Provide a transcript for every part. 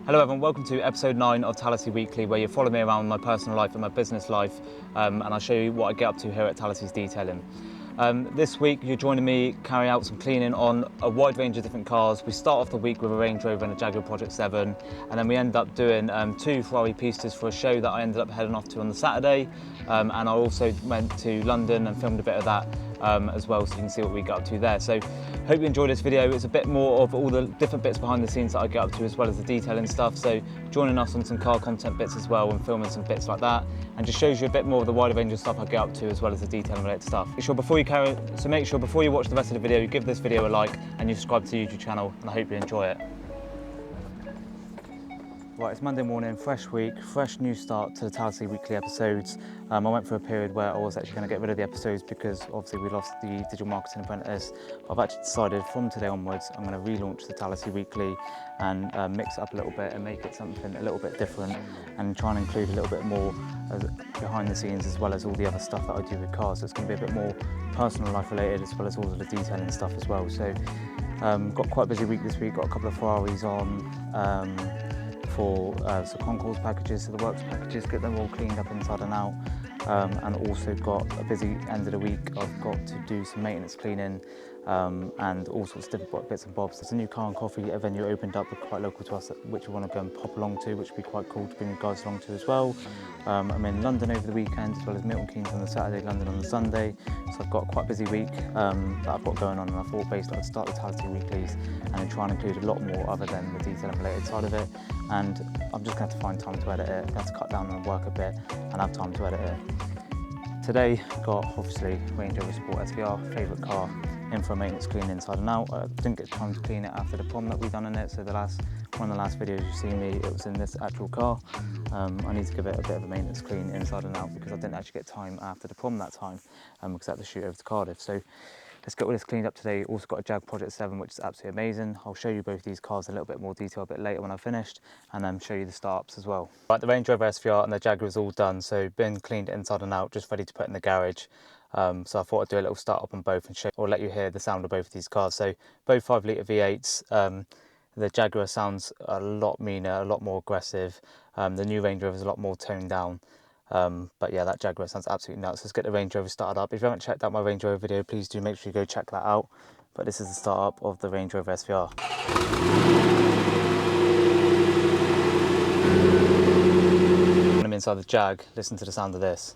Hello everyone, welcome to episode 9 of Talasi Weekly, where you follow me around my personal life and my business life, and I'll show you what I get up to here at Talasi's Detailing. This week you're joining me carry out some cleaning on a wide range of different cars. We start off the week with a Range Rover and a Jaguar Project 7, and then we end up doing 2 Ferrari Pistas for a show that I ended up heading off to on the Saturday, and I also went to London and filmed a bit of that as well, so you can see what we got up to there. So hope you enjoy this video. It's a bit more of all the different bits behind the scenes that I get up to, as well as the detailing stuff. So joining us on some car content bits as well and filming some bits like that, and just shows you a bit more of the wider range of stuff I get up to, as well as the detailing related stuff. Make sure before you watch the rest of the video, you give this video a like and you subscribe to the YouTube channel, and I hope you enjoy it. Right, it's Monday morning, fresh week, fresh new start to the Talasi Weekly episodes. I went through a period where I was actually going to get rid of the episodes because obviously we lost the Digital Marketing Apprentice. But I've actually decided from today onwards I'm going to relaunch the Talasi Weekly and mix it up a little bit and make it something a little bit different, and try and include a little bit more behind the scenes, as well as all the other stuff that I do with cars. So it's going to be a bit more personal life related, as well as all of the detailing stuff as well. So got quite a busy week this week, got a couple of Ferraris on. For some Concours packages, so the works packages, get them all cleaned up inside and out, and also got a busy end of the week. I've got to do some maintenance cleaning and all sorts of different bits and bobs. There's a new car and coffee venue opened up quite local to us, which we want to go and pop along to, which would be quite cool to bring you guys along to as well. I'm in London over the weekend, as well as Milton Keynes on the Saturday, London on the Sunday, so I've got quite a busy week that I've got going on, and I thought basically I'd start the Talasi Weeklies and then try and include a lot more other than the detailing related side of it. And I'm just going to have to find time to edit it. I'm going to have to cut down on work a bit and have time to edit it. Today, got obviously Range Rover Sport SVR, favourite car, in for a maintenance clean inside and out. I didn't get time to clean it after the prom that we done in it, so one of the last videos you see me, it was in this actual car. I need to give it a bit of a maintenance clean inside and out because I didn't actually get time after the prom that time, because I had to shoot over to Cardiff. So let's get all this cleaned up today. Also got a Jag Project 7, which is absolutely amazing. I'll show you both these cars in a little bit more detail a bit later when I've finished, and then show you the start-ups as well. Right, the Range Rover SVR and the Jaguar is all done, so been cleaned inside and out, just ready to put in the garage. So I thought I'd do a little start-up on both and show, or let you hear the sound of both of these cars. So both 5-litre V8s. The Jaguar sounds a lot meaner, a lot more aggressive. The new Range Rover is a lot more toned down. But yeah, that Jaguar sounds absolutely nuts. Let's get the Range Rover started up. If you haven't checked out my Range Rover video, please do make sure you go check that out. But this is the start up of the Range Rover SVR. When I'm inside the Jag, listen to the sound of this.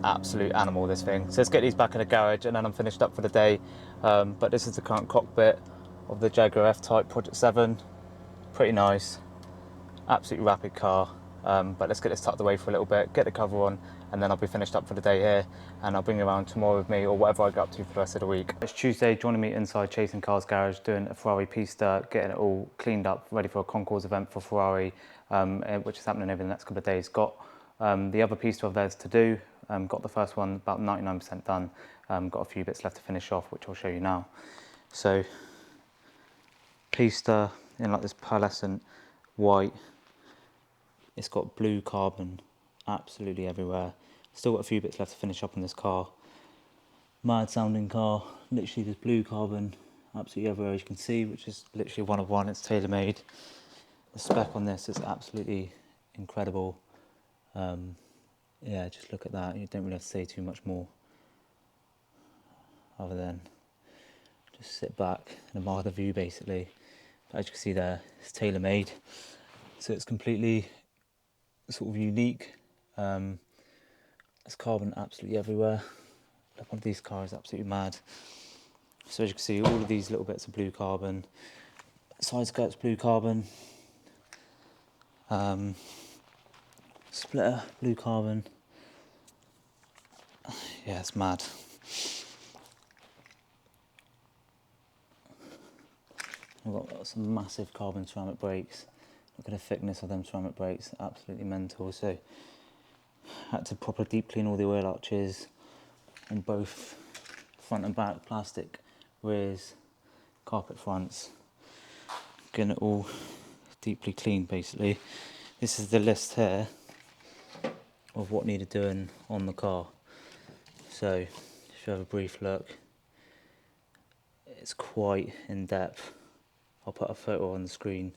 Absolute animal, this thing. So let's get these back in the garage and then I'm finished up for the day. But this is the current cockpit of the Jaguar F-Type Project 7. Pretty nice, absolutely rapid car. But let's get this tucked away for a little bit, get the cover on, and then I'll be finished up for the day here, and I'll bring you around tomorrow with me, or whatever I get up to for the rest of the week. It's Tuesday, joining me inside Chasing Cars garage, doing a Ferrari Pista, getting it all cleaned up, ready for a Concours event for Ferrari, which is happening over the next couple of days. Got the other Pista of theirs to do. Got the first one about 99% done. Got a few bits left to finish off, which I'll show you now. So, Pista in like this pearlescent white. It's got blue carbon absolutely everywhere. Still got a few bits left to finish up on this car. Mad sounding car. Literally there's blue carbon absolutely everywhere, as you can see, which is literally one of one. It's tailor made. The spec on this is absolutely incredible. Yeah, just look at that. You don't really have to say too much more other than just sit back and admire the view, basically. But as you can see there, it's tailor made, so it's completely sort of unique. There's carbon absolutely everywhere. Look, one of these cars is absolutely mad. So as you can see, all of these little bits of blue carbon. Side skirts blue carbon. Splitter blue carbon. Yeah, it's mad. I've got some massive carbon ceramic brakes. Look at the thickness of them ceramic brakes, absolutely mental. So had to proper deep clean all the oil arches on both front and back, plastic rears, carpet fronts, getting it all deeply cleaned basically. This is the list here of what needed doing on the car. So if you have a brief look, it's quite in depth. I'll put a photo on the screen.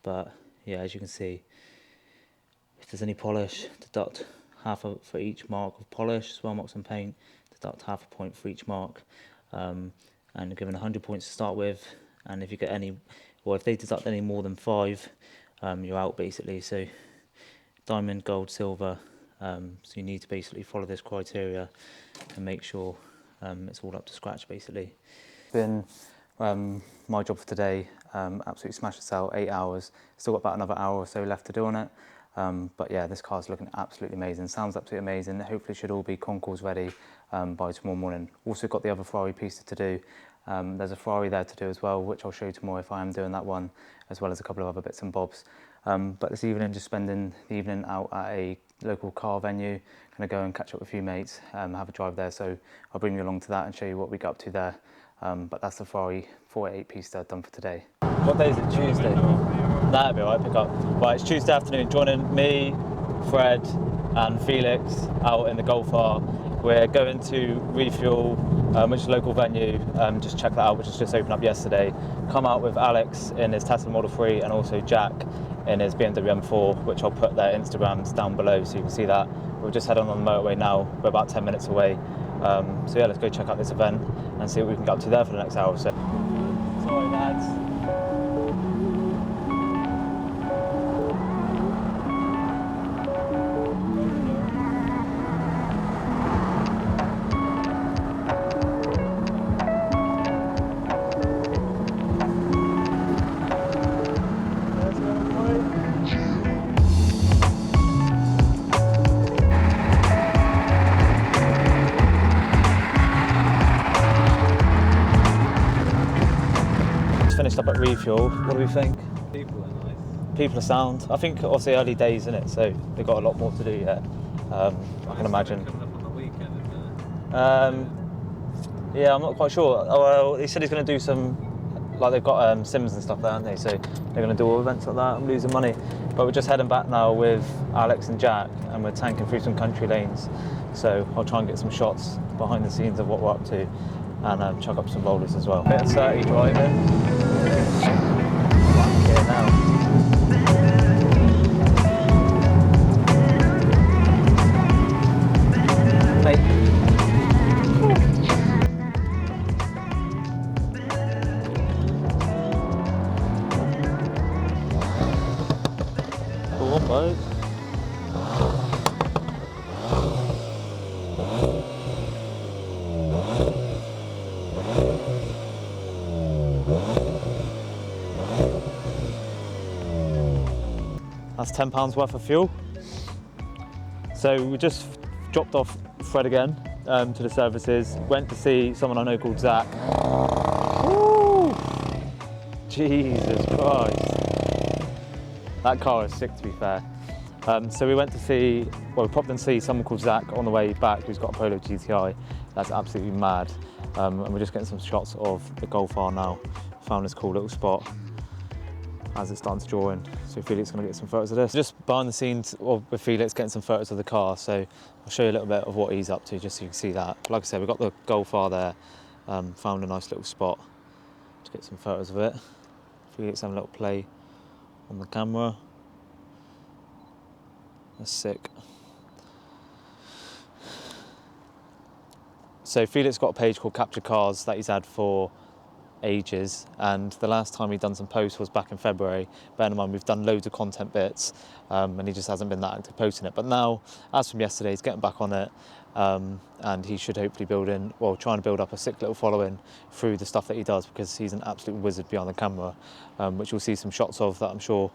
But yeah, as you can see, if there's any polish, deduct half for each mark of polish. Swell marks and paint, deduct half a point for each mark. And given 100 points to start with, and if you get any, or if they deduct any more than 5, you're out basically. So diamond, gold, silver. So you need to basically follow this criteria and make sure it's all up to scratch basically. Been my job for today. Absolutely smashed this out, 8 hours. Still got about another hour or so left to do on it. But yeah, this car's looking absolutely amazing. Sounds absolutely amazing. Hopefully should all be concours ready by tomorrow morning. Also got the other Ferrari Pista to do. There's a Ferrari there to do as well, which I'll show you tomorrow if I am doing that one, as well as a couple of other bits and bobs. But this evening, just spending the evening out at a local car venue. Gonna go and catch up with a few mates, have a drive there. So I'll bring you along to that and show you what we got up to there. But that's the Ferrari 488 Pista done for today. What day is it? Tuesday? That'll be alright, pick up. Right, it's Tuesday afternoon, joining me, Fred and Felix out in the Golf R. We're going to refuel, which is a local venue. Just check that out, which has just opened up yesterday. Come out with Alex in his Tesla Model 3 and also Jack in his BMW M4, which I'll put their Instagrams down below so you can see that. We're just heading on the motorway now. We're about 10 minutes away. So yeah, let's go check out this event and see what we can get up to there for the next hour or so. Sorry lads. Finished up at refuel. What do we think? People are nice. People are sound. I think obviously early days in it, so they've got a lot more to do yet. I can imagine. Coming up on the weekend, isn't Yeah, I'm not quite sure. Oh, well, he said he's going to do some, like they've got Sims and stuff there, aren't they? So they're going to do all events like that. I'm losing money, but we're just heading back now with Alex and Jack, and we're tanking through some country lanes. So I'll try and get some shots behind the scenes of what we're up to, and chuck up some boulders as well. Bit of 30 driving. Yeah, now. Cool on, boat. That's £10 worth of fuel. So we just dropped off Fred again to the services. Went to see someone I know called Zach. Woo! Jesus Christ. That car is sick, to be fair. So we went to see, well, we popped in to see someone called Zach on the way back who's got a Polo GTI. That's absolutely mad. And we're just getting some shots of the Golf R now. Found this cool little spot as it's starting to draw in. So Felix is going to get some photos of this. Just behind the scenes with Felix getting some photos of the car. So I'll show you a little bit of what he's up to just so you can see that. Like I said, we've got the Golf R there. Found a nice little spot to get some photos of it. Felix having a little play on the camera. That's sick. So Felix got a page called Capture Cars that he's had for ages, and the last time he'd done some posts was back in February. Bear in mind we've done loads of content bits, and he just hasn't been that active posting it. But now, as from yesterday, he's getting back on it, and he should hopefully trying to build up a sick little following through the stuff that he does, because he's an absolute wizard behind the camera, which you'll see some shots of that I'm sure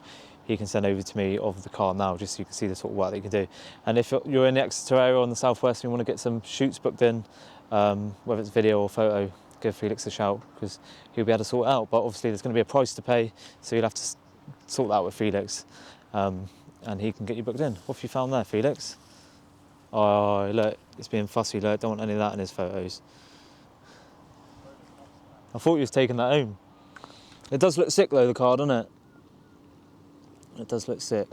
he can send over to me of the car now, just so you can see the sort of work that he can do. And if you're in the Exeter area or in the southwest and you want to get some shoots booked in, whether it's video or photo, give Felix a shout, because he'll be able to sort it out. But obviously there's going to be a price to pay, so you'll have to sort that out with Felix, and he can get you booked in. What have you found there, Felix? Oh, look, it's being fussy, look, don't want any of that in his photos. I thought he was taking that home. It does look sick though, the car, doesn't it? It does look sick.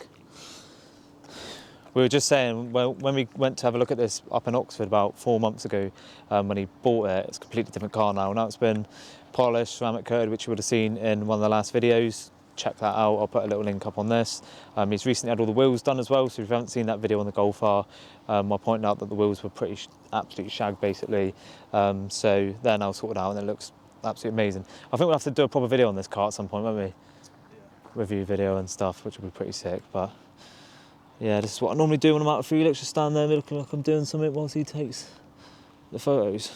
We were just saying, well, when we went to have a look at this up in Oxford about 4 months ago, when he bought it, it's a completely different car now. Now it's been polished, ceramic coated, which you would have seen in one of the last videos. Check that out, I'll put a little link up on this. He's recently had all the wheels done as well, so if you haven't seen that video on the Golf R, I pointed out that the wheels were pretty absolute shag basically. So they're now sorted out and it looks absolutely amazing. I think we'll have to do a proper video on this car at some point, won't we? Yeah. Review video and stuff, which will be pretty sick. But yeah, this is what I normally do when I'm out with Felix, just stand there looking like I'm doing something whilst he takes the photos.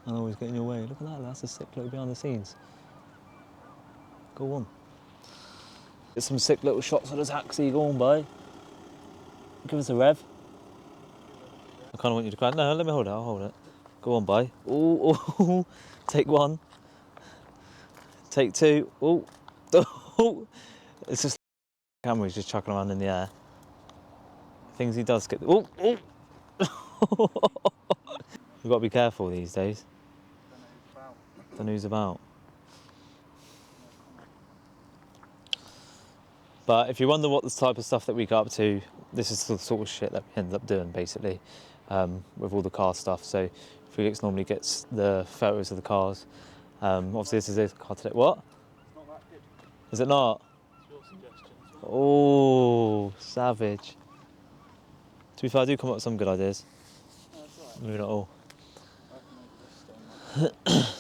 I always get in your way. Look at that, that's a sick look behind the scenes. Go on. Get some sick little shots of the taxi, go on, bye. Give us a rev. I kind of want you to cry. No, let me hold it, I'll hold it. Go on, bye. Ooh, ooh. Take one. Take two. Ooh. It's just camera's just chucking around in the air. Things he does get. Ooh, ooh. You've got to be careful these days. Don't know who's about. But if you wonder what the type of stuff that we got up to, this is the sort of shit that we ended up doing basically, with all the car stuff. So Felix normally gets the photos of the cars. Obviously this is his car today. What? It's not that good. Is it not? It's your suggestion as well. Oh, savage. To be fair, I do come up with some good ideas. No, it's alright. Maybe not all. I can make this stone.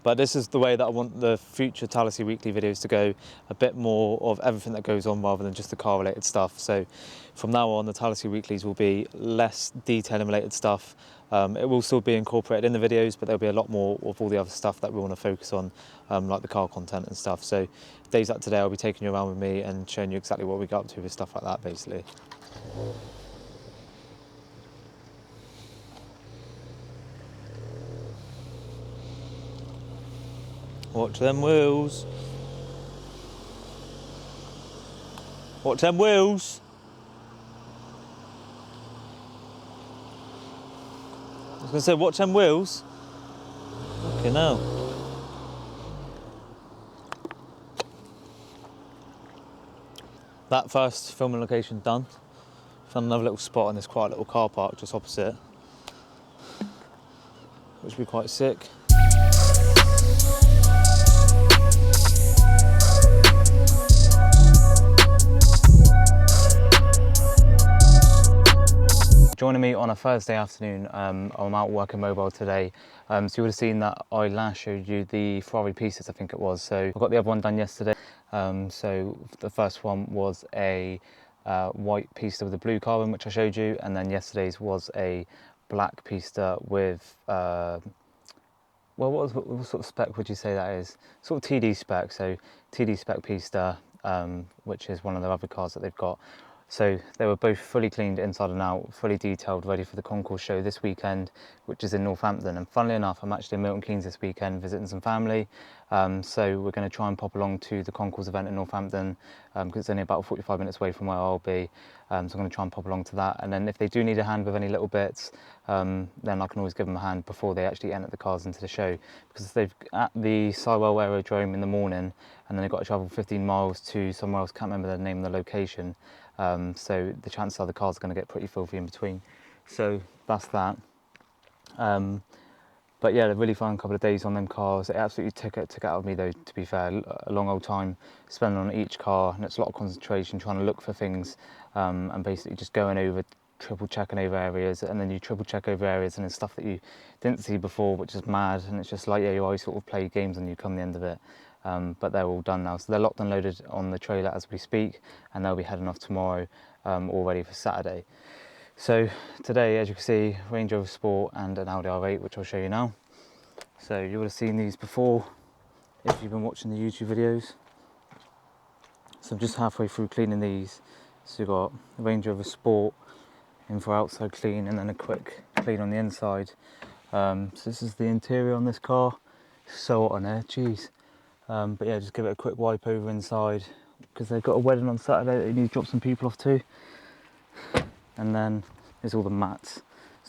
But this is the way that I want the future Talasi weekly videos to go, a bit more of everything that goes on rather than just the car related stuff. So from now on, the Talasi weeklies will be less detailing related stuff. It will still be incorporated in the videos, but there'll be a lot more of all the other stuff that we want to focus on, like the car content and stuff. So days like today, I'll be taking you around with me and showing you exactly what we got up to with stuff like that, basically. Watch them wheels. Watch them wheels. I was going to say, watch them wheels. Okay, now. That first filming location done. Found another little spot in this quiet little car park just opposite, which will be quite sick. Joining me on a Thursday afternoon, I'm out working mobile today. So you would have seen that I last showed you the Ferrari Pistas, I think it was. So I got the other one done yesterday. So the first one was a white Pista with a blue carbon, which I showed you. And then yesterday's was a black Pista with, well, what sort of spec would you say that is? Sort of TD spec, so TD spec Pista, which is one of the other cars that they've got. So they were both fully cleaned inside and out, fully detailed, ready for the Concours show this weekend, which is in Northampton. And funnily enough, I'm actually in Milton Keynes this weekend visiting some family. So we're going to try and pop along to the Concours event in Northampton, because it's only about 45 minutes away from where I'll be. So I'm going to try and pop along to that. And then if they do need a hand with any little bits, then I can always give them a hand before they actually enter the cars into the show. Because they've at the Sywell Aerodrome in the morning, and then they've got to travel 15 miles to somewhere else, can't remember the name of the location. So the chances are the cars are going to get pretty filthy in between. So that's that. But yeah, a really fun couple of days on them cars. It absolutely took it out of me though, to be fair. A long old time spending on each car, and it's a lot of concentration trying to look for things, and basically just going over, triple checking over areas, and then you triple check over areas and it's stuff that you didn't see before, which is mad. And it's just like, yeah, you always sort of play games and you come the end of it. But they're all done now, so they're locked and loaded on the trailer as we speak, and they'll be heading off tomorrow, all ready for Saturday. So today, as you can see, Range Rover Sport and an Audi R8, which I'll show you now. So you would have seen these before if you've been watching the YouTube videos. So I'm just halfway through cleaning these. So you've got the Range Rover Sport in for outside clean, and then a quick clean on the inside. So this is the interior on this car. So hot on there, jeez. But yeah, just give it a quick wipe over inside, because they've got a wedding on Saturday that they need to drop some people off to. And then there's all the mats.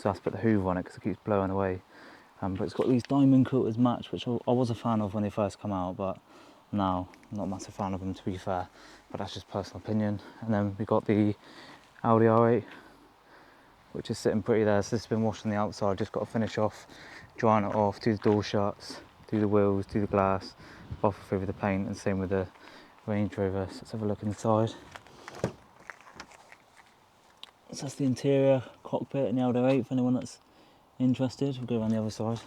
so I have to put the hoover on it because it keeps blowing away. But it's got these diamond quilters match, which I was a fan of when they first come out, but now I'm not a massive fan of them, to be fair, but that's just personal opinion. And then we got the Audi R8, which is sitting pretty there. So this has been washed on the outside, just got to finish off, drying it off, do the door shuts, do the wheels, do the glass, buff through with the paint, and same with the Range Rover. So let's have a look inside. So that's the interior cockpit in the Audi R8 for anyone that's interested. We'll go around the other side.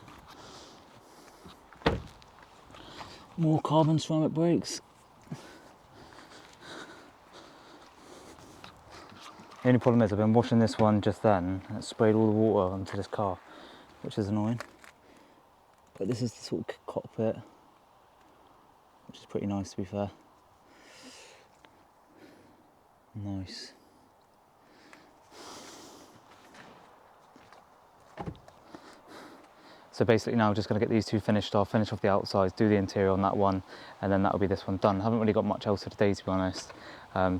More carbon ceramic brakes. The only problem is I've been washing this one just then and it sprayed all the water onto this car, which is annoying. But this is the sort of cockpit, which is pretty nice, to be fair. Nice. So basically now I'm just going to get these two finished off, finish off the outsides, do the interior on that one, and then that'll be this one done. Haven't really got much else for today, to be honest.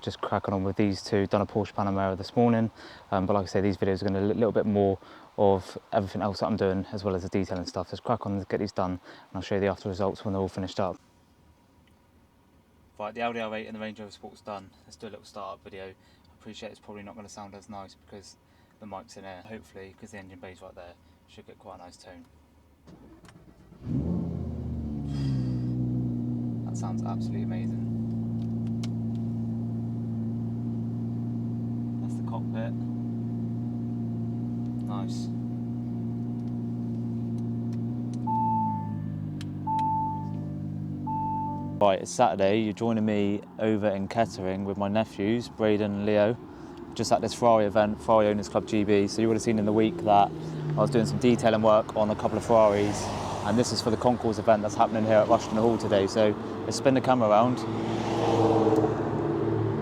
Just cracking on with these two. Done a Porsche Panamera this morning, but like I say, these videos are going to a little bit more of everything else that I'm doing, as well as the detailing stuff. So just crack on and get these done, and I'll show you the after results when they're all finished up. Right, the Audi R8 and the Range Rover Sport's done. Let's do a little start-up video. I appreciate it's probably not going to sound as nice because the mic's in there. Hopefully, because the engine bay's right there, should get quite a nice tone. That sounds absolutely amazing. That's the cockpit. Nice. Right, it's Saturday. You're joining me over in Kettering with my nephews, Braden and Leo, just at this Ferrari event, Ferrari Owners Club GB. So you would have seen in the week that I was doing some detailing work on a couple of Ferraris, and this is for the Concours event that's happening here at Rushton Hall today. So let's spin the camera around.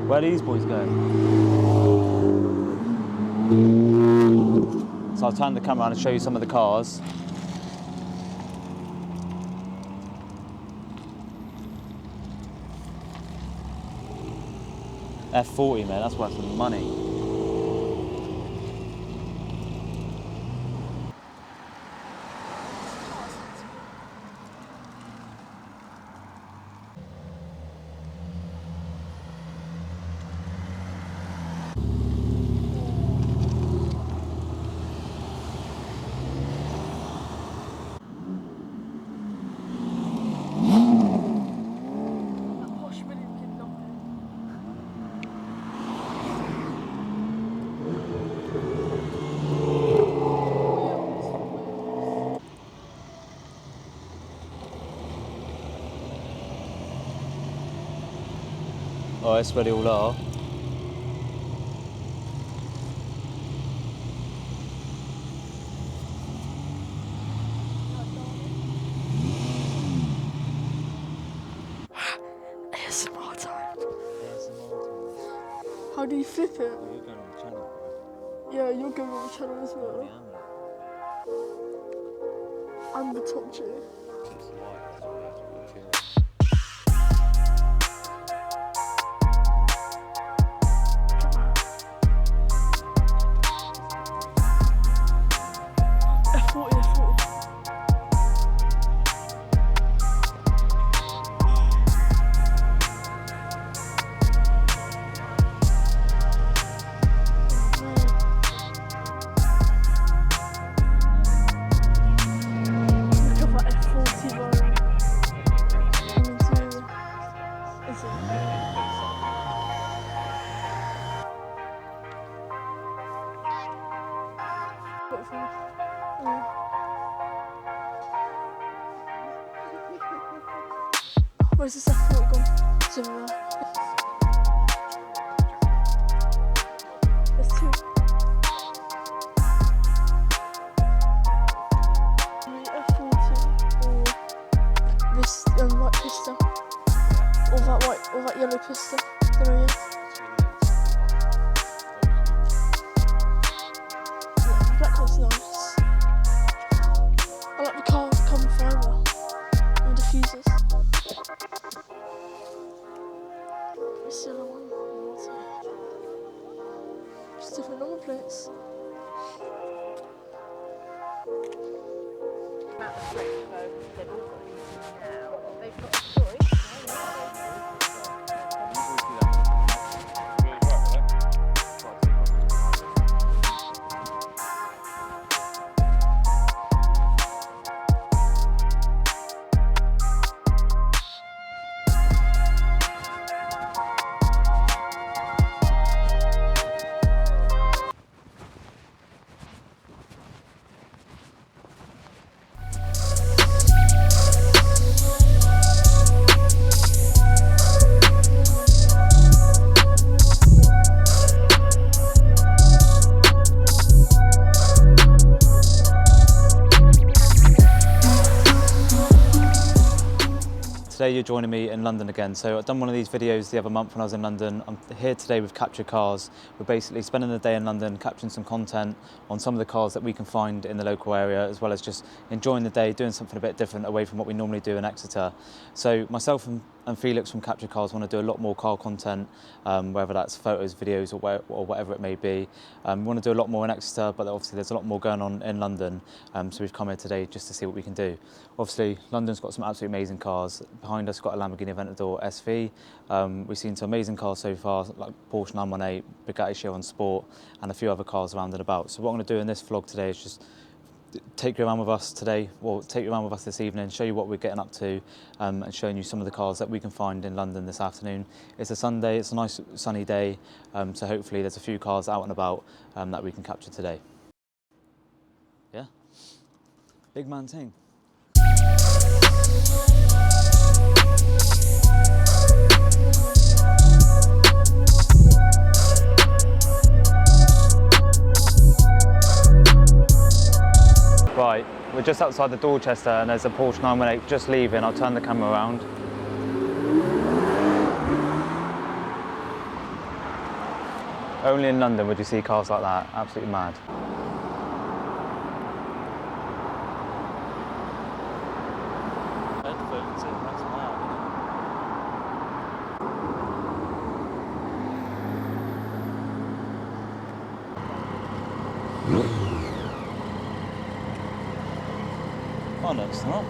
Where are these boys going? So I'll turn the camera around and show you some of the cars. F40, man, that's worth some money. Oh, that's where they all are. ASMR time. How do you flip it? You're going on the channel, bro. Yeah, you're going on the channel as well. I'm the top G. Where's this F4 gone? It's over there. There's two. F40 or this white Pista. Or that yellow Pista. Don't know yet. Yeah, the black one's nice. I like the carbon fibre and diffusers. Still one. Just different number plates. amount of trips they've all got used now. They've got a choice. Today you're joining me in London again. So I've done one of these videos the other month when I was in London. I'm here today with Captured Cars. We're basically spending the day in London capturing some content on some of the cars that we can find in the local area, as well as just enjoying the day, doing something a bit different away from what we normally do in Exeter. So myself and Felix from Captured Cars want to do a lot more car content, whether that's photos, videos or whatever it may be. We want to do a lot more in Exeter, but obviously there's a lot more going on in London. So we've come here today just to see what we can do. Obviously London's got some absolutely amazing cars. Behind us got a Lamborghini Aventador SV. We've seen some amazing cars so far, like Porsche 918, Bugatti Chiron Sport, and a few other cars around and about. So what I'm going to do in this vlog today is just take you around with us today, or take you around with us this evening, show you what we're getting up to, and showing you some of the cars that we can find in London this afternoon. It's a Sunday, it's a nice sunny day, so hopefully there's a few cars out and about that we can capture today. Yeah? Big man thing. Right, we're just outside the Dorchester and there's a Porsche 918 just leaving. I'll turn the camera around. Only in London would you see cars like that, absolutely mad. Headphones in, that's mad, Oh no, it's not.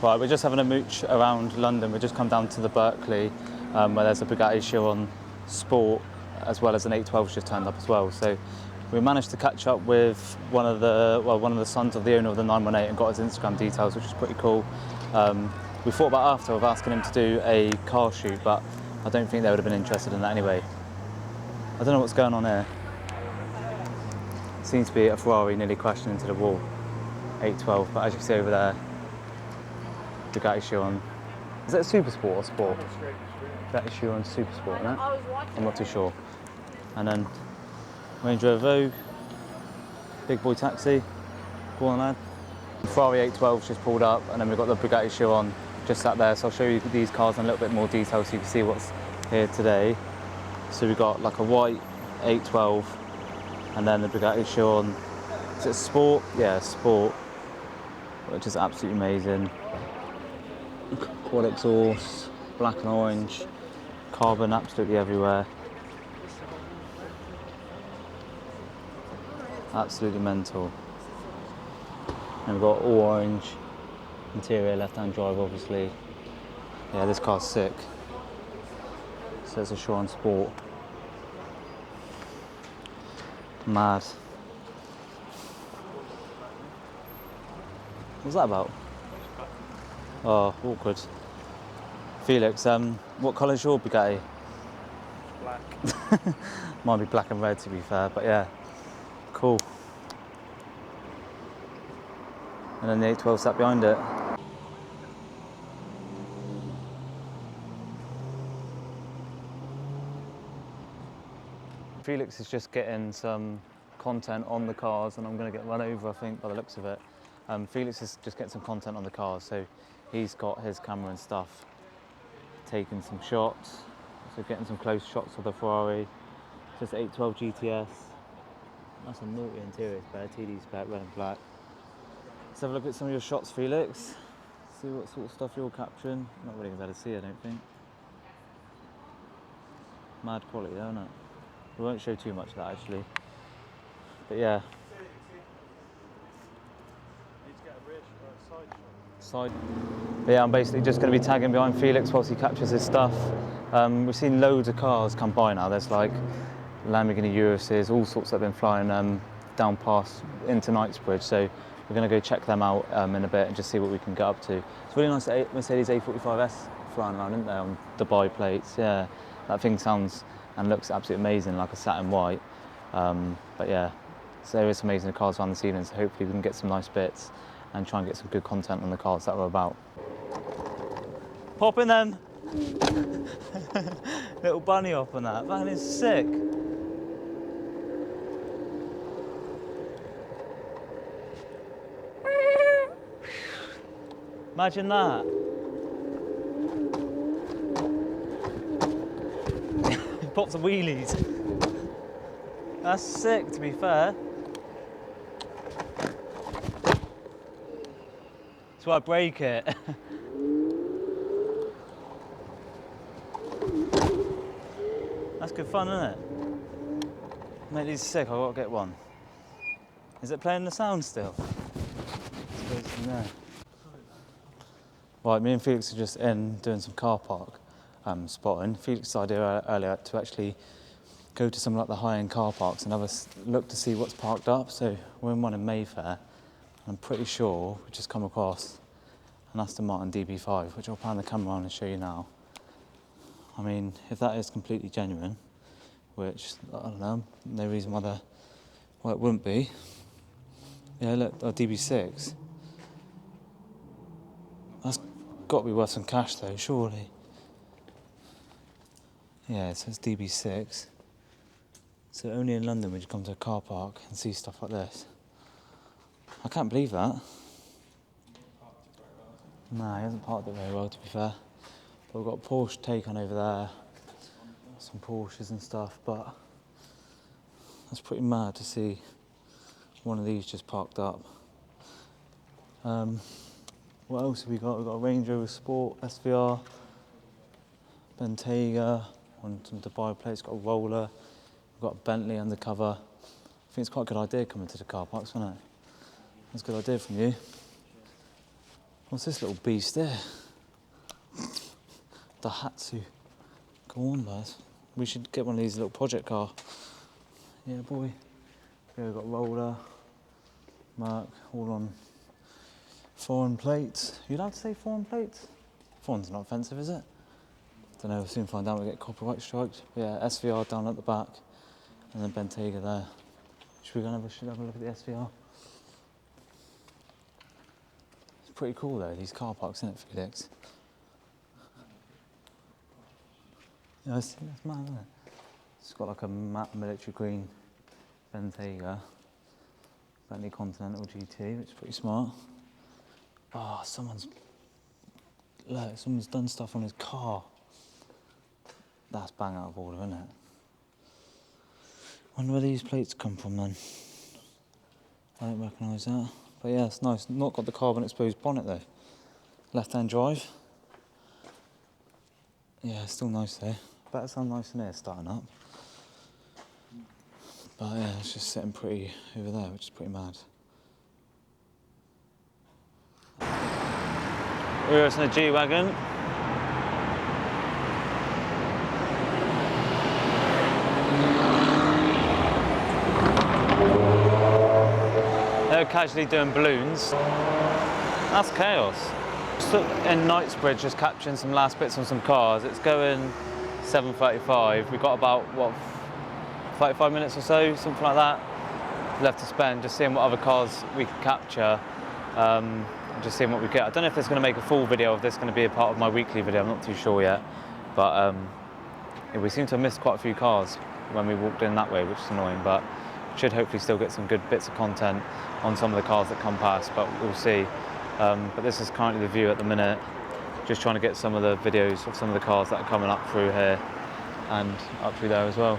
Right, we're just having a mooch around London. We've just come down to the Berkeley, where there's a Bugatti Chiron Sport, as well as an 812's just turned up as well. So we managed to catch up with one of the sons of the owner of the 918 and got his Instagram details, which is pretty cool. We thought about after of asking him to do a car shoot, but I don't think they would have been interested in that anyway. I don't know what's going on here. Seems to be a Ferrari nearly crashing into the wall. 812, but as you can see over there, Bugatti Chiron. Is that a Super Sport or Sport? Bugatti Chiron Super Sport, isn't it? I'm not too sure. And then Range Rover Vogue, big boy taxi, go on lad. Ferrari 812 just pulled up, and then we've got the Bugatti Chiron just sat there. So I'll show you these cars in a little bit more detail so you can see what's here today. So we've got like a white 812, and then the Bugatti Chiron. Is it Sport? Yeah, Sport, which is absolutely amazing. Quad exhaust, black and orange, carbon absolutely everywhere. Absolutely mental. And we've got all orange interior, left-hand drive obviously. Yeah, this car's sick. So it's a Chiron Sport. Mad. What's that about? Oh, awkward. Felix, what colour's your Bugatti? Black. Might be black and red to be fair, but yeah, cool. And then the 812 sat behind it. Felix is just getting some content on the cars, and I'm going to get run over, I think, by the looks of it. Felix is just getting some content on the cars, so he's got his camera and stuff, taking some shots, so getting some close shots of the Ferrari. It's just 812 GTS. That's a naughty interior spare, TD spare, red and black. Let's have a look at some of your shots, Felix. See what sort of stuff you're capturing. Not really going to be able to see, I don't think. Mad quality though, isn't it? We won't show too much of that actually. But yeah. Need to get a rear side shot. Side. But yeah, I'm basically just going to be tagging behind Felix whilst he captures his stuff. We've seen loads of cars come by now. There's like Lamborghini Uruses, all sorts that have been flying down past into Knightsbridge. So we're going to go check them out in a bit and just see what we can get up to. It's really nice Mercedes A45S flying around, isn't there, on Dubai plates? Yeah, that thing sounds and looks absolutely amazing, like a satin white. But yeah, so there is amazing cars around this evening. So hopefully we can get some nice bits and try and get some good content on the cars that we're about. Pop in them. Little bunny hop on that. Man, it's sick. Imagine that. Pop some wheelies. That's sick, to be fair. That's why I break it. That's good fun, isn't it? Mate, these are sick, I've got to get one. Is it playing the sound still? I suppose it's in there. Right, me and Felix are just in doing some car park spotting. Felix's idea earlier to actually go to some like the high-end car parks and have a look to see what's parked up. So we're in one in Mayfair. I'm pretty sure we just come across an Aston Martin DB5, which I'll pan the camera on and show you now. I mean, if that is completely genuine, which, I don't know, no reason why it wouldn't be. Yeah, look, a DB6. That's got to be worth some cash though, surely. Yeah, it says DB6. So only in London would you come to a car park and see stuff like this. I can't believe that. Nah, he hasn't parked it very well, to be fair. But we've got a Porsche Taycan over there, some Porsches and stuff, but that's pretty mad to see one of these just parked up. What else have we got? We've got a Range Rover Sport, SVR, Bentayga, on some Dubai plates, got a Roller, we've got a Bentley undercover. I think it's quite a good idea coming to the car parks, isn't it? That's a good idea from you. What's this little beast there? Daihatsu. Go on, lads. We should get one of these little project car. Yeah, boy. Yeah, we've got Roller, Merc, all on foreign plates. Are you allowed to say foreign plates? Foreign's not offensive, is it? Don't know, we'll soon find out. We get copyright striked. But yeah, SVR down at the back, and then Bentayga there. Should we go and have a look at the SVR? It's pretty cool though, these car parks, isn't it, Felix? Yeah, that's mad, isn't it? It's got like a matte military green Bentayga, Bentley Continental GT, which is pretty smart. Oh, someone's done stuff on his car. That's bang out of order, isn't it? Wonder where these plates come from then. I don't recognise that. But yeah, it's nice. Not got the carbon exposed bonnet though. Left-hand drive. Yeah, still nice though. Better sound nice in here starting up. But yeah, it's just sitting pretty over there, which is pretty mad. We're in a G-Wagon. They're casually doing balloons. That's chaos. Stood in Knightsbridge just capturing some last bits on some cars. It's going 7:35. We've got about, what, 35 minutes or so, something like that, left to spend, just seeing what other cars we can capture. Just seeing what we get. I don't know if it's going to make a full video, if this is going to be a part of my weekly video, I'm not too sure yet. But yeah, we seem to have missed quite a few cars when we walked in that way, which is annoying, but should hopefully still get some good bits of content on some of the cars that come past, but we'll see. But this is currently the view at the minute. Just trying to get some of the videos of some of the cars that are coming up through here and up through there as well.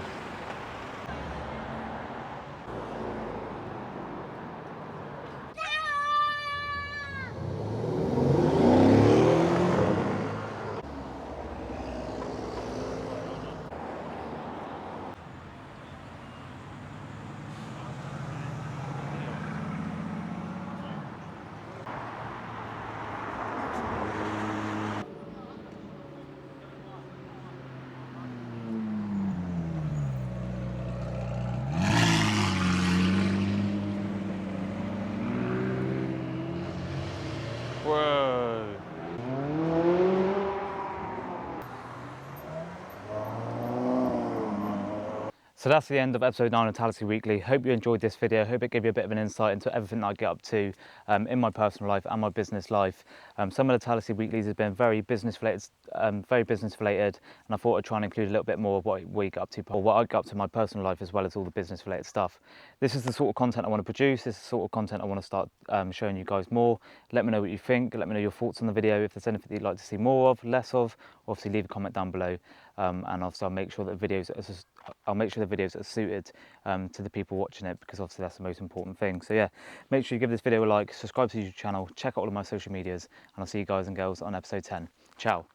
So that's the end of episode 9 of Talasi Weekly. Hope you enjoyed this video. Hope it gave you a bit of an insight into everything that I get up to in my personal life and my business life. Some of the Talasi Weeklies have been very business related, and I thought I'd try and include a little bit more of what we get up to, or what I get up to in my personal life, as well as all the business related stuff. This is the sort of content I want to produce. This is the sort of content I want to start showing you guys more. Let me know what you think. Let me know your thoughts on the video. If there's anything that you'd like to see more of, less of, obviously leave a comment down below. And obviously I'll make sure that the videos are suited to the people watching it, because obviously that's the most important thing. So yeah, make sure you give this video a like, subscribe to the YouTube channel, check out all of my social medias, and I'll see you guys and girls on episode 10. Ciao.